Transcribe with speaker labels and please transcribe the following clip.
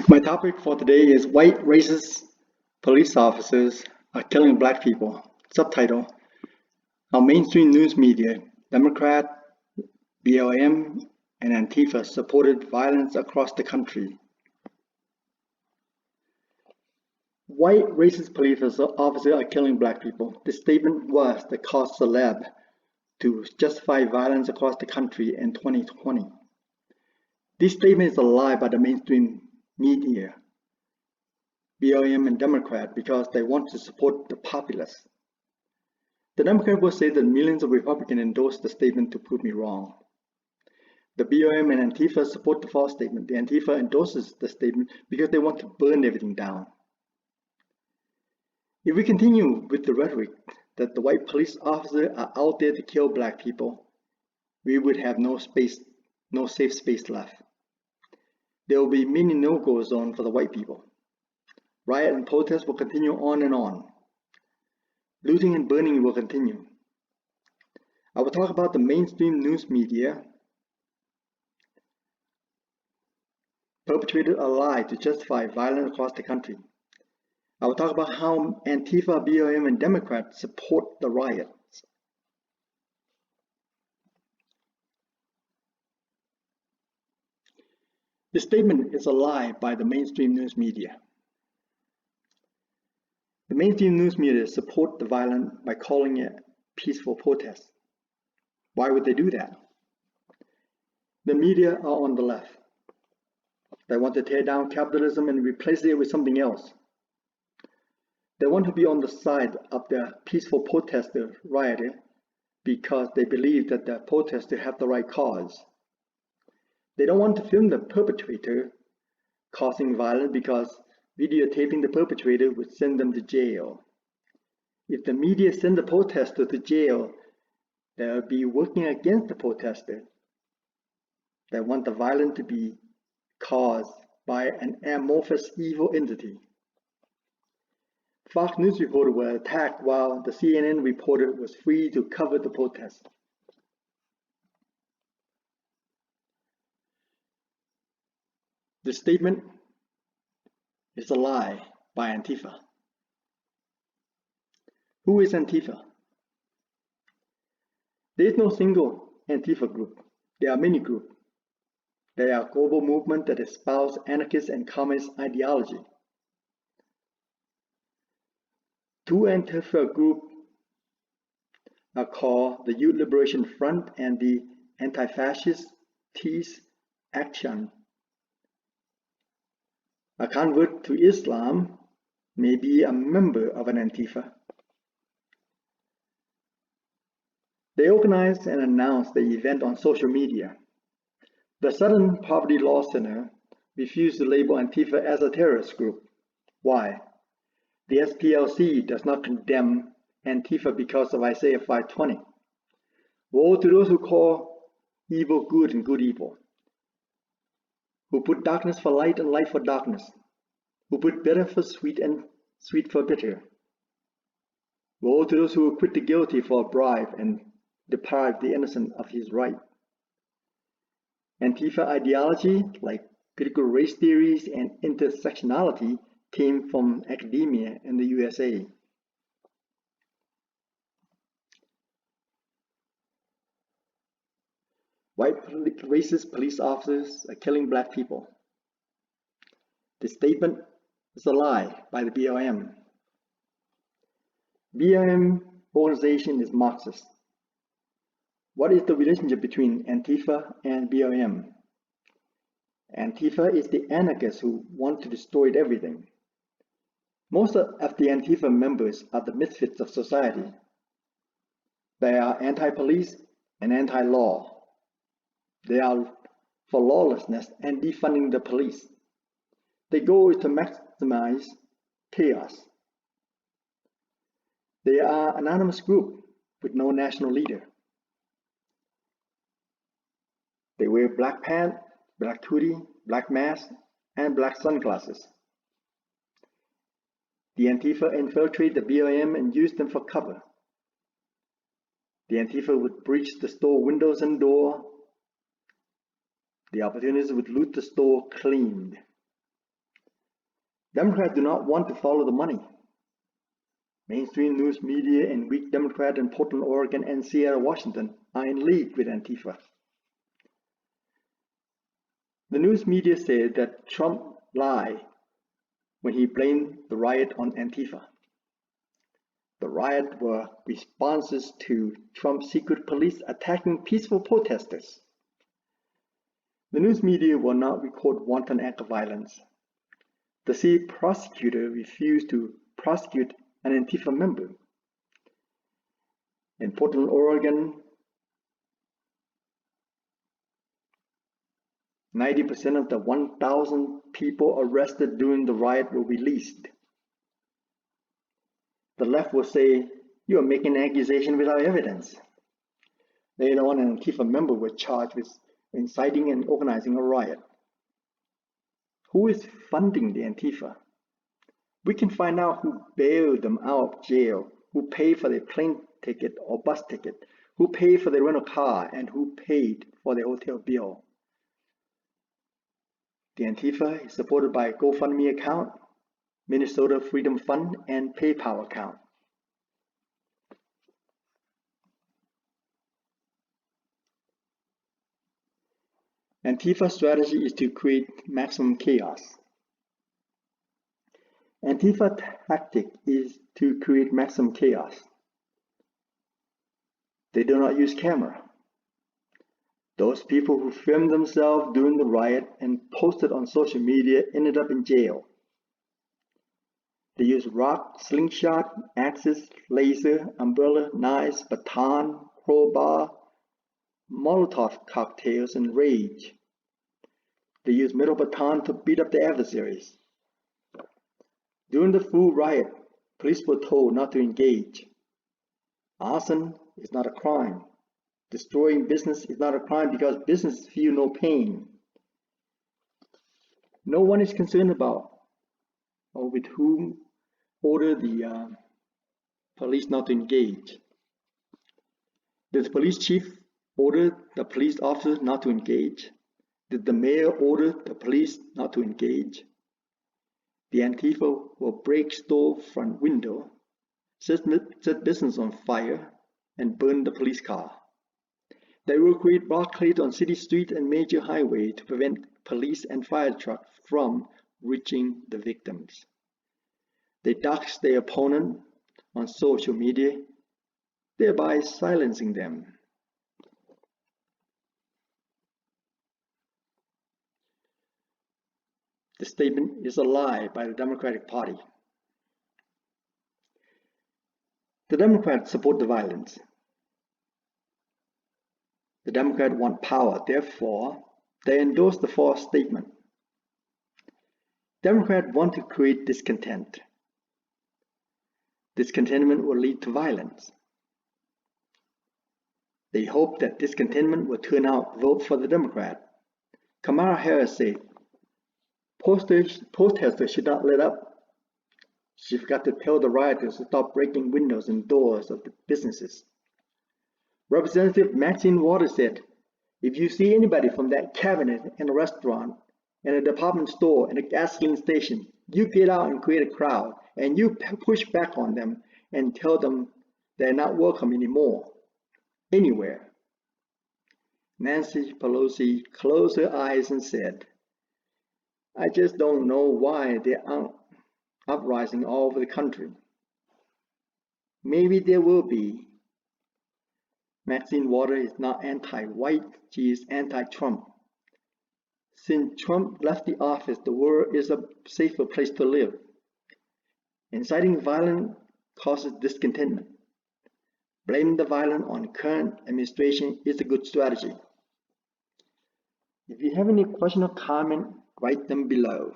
Speaker 1: My topic for today is White Racist Police Officers Are Killing Black People. Subtitle: How Mainstream News Media, Democrat, BLM, and Antifa supported violence across the country. White racist police officers are killing black people. This statement was the cause celeb to justify violence across the country in 2020. This statement is a lie by the mainstream media, BLM and Democrat, because they want to support the populace. The Democrat will say that millions of Republicans endorsed the statement to prove me wrong. The BLM and Antifa support the false statement. The Antifa endorses the statement because they want to burn everything down. If we continue with the rhetoric that the white police officers are out there to kill black people, we would have no safe space left. There will be many no-go zones for the white people. Riot and protests will continue on and on. Looting and burning will continue. I will talk about the mainstream news media perpetrated a lie to justify violence across the country. I will talk about how Antifa, BLM, and Democrats support the riots. This statement is a lie by the mainstream news media. The mainstream news media support the violence by calling it peaceful protest. Why would they do that? The media are on the left. They want to tear down capitalism and replace it with something else. They want to be on the side of the peaceful protester rioter because they believe that the protesters have the right cause. They don't want to film the perpetrator causing violence because videotaping the perpetrator would send them to jail. If the media send the protester to jail, they will be working against the protester. They want the violence to be caused by an amorphous evil entity. Fox News reporter was attacked while the CNN reporter was free to cover the protest. The statement is a lie by Antifa. Who is Antifa? There is no single Antifa group. There are many groups. They are a global movement that espouse anarchist and communist ideology. Two Antifa groups are called the Youth Liberation Front and the Anti-Fascist Peace Action. A convert to Islam may be a member of an Antifa. They organized and announced the event on social media. The Southern Poverty Law Center refused to label Antifa as a terrorist group. Why? The SPLC does not condemn Antifa because of Isaiah 5:20. Woe to those who call evil good and good evil, who put darkness for light and light for darkness, who put bitter for sweet and sweet for bitter. Woe to those who acquit the guilty for a bribe and deprive the innocent of his right. Antifa ideology, like critical race theories and intersectionality, came from academia in the USA. White racist police officers are killing black people. This statement is a lie by the BLM. BLM organization is Marxist. What is the relationship between Antifa and BLM? Antifa is the anarchists who want to destroy everything. Most of the Antifa members are the misfits of society. They are anti-police and anti-law. They are for lawlessness and defunding the police. Their goal is to maximize chaos. They are an anonymous group with no national leader. They wear black pants, black hoodie, black mask, and black sunglasses. The Antifa infiltrate the BLM and use them for cover. The Antifa would breach the store windows and door. The opportunists would loot the store clean. Democrats do not want to follow the money. Mainstream news media and weak Democrats in Portland, Oregon and Seattle, Washington are in league with Antifa. The news media said that Trump lied when he blamed the riot on Antifa. The riot were responses to Trump's secret police attacking peaceful protesters. The news media will not record wanton act of violence. The city prosecutor refused to prosecute an Antifa member. In Portland, Oregon, 90% of the 1,000 people arrested during the riot were released. The left will say, "You are making an accusation without evidence." Later on, an Antifa member was charged with inciting and organizing a riot. Who is funding the Antifa? We can find out who bailed them out of jail, who paid for their plane ticket or bus ticket, who paid for their rental car, and who paid for their hotel bill. The Antifa is supported by a GoFundMe account, Minnesota Freedom Fund, and PayPal account. Antifa's strategy is to create maximum chaos. Antifa's tactic is to create maximum chaos. They do not use camera. Those people who filmed themselves during the riot and posted on social media ended up in jail. They use rock, slingshot, axes, laser, umbrella, knives, baton, crowbar, Molotov cocktails, and rage. They use metal baton to beat up their adversaries. During the full riot, police were told not to engage. Arson is not a crime. Destroying business is not a crime because businesses feel no pain. No one is concerned about or with whom ordered the police not to engage. Did the police chief order the police officers not to engage? Did the mayor order the police not to engage? The Antifa will break store front window, set business on fire, and burn the police car. They will create blockades on city streets and major highways to prevent police and fire trucks from reaching the victims. They dox their opponent on social media, thereby silencing them. The statement is a lie by the Democratic Party. The Democrats support the violence. The Democrats want power, therefore, they endorse the false statement. Democrats want to create discontent. Discontentment will lead to violence. They hope that discontentment will turn out vote for the Democrat. Kamala Harris said, protesters should not let up. She forgot to tell the rioters to stop breaking windows and doors of the businesses. Representative Maxine Waters said, if you see anybody from that cabinet in a restaurant, in a department store, in a gasoline station, you get out and create a crowd, and you push back on them and tell them they're not welcome anymore, anywhere. Nancy Pelosi closed her eyes and said, I just don't know why they're uprising all over the country. Maybe there will be. Maxine Waters is not anti-white, she is anti-Trump. Since Trump left the office, the world is a safer place to live. Inciting violence causes discontentment. Blaming the violence on current administration is a good strategy. If you have any question or comment, write them below.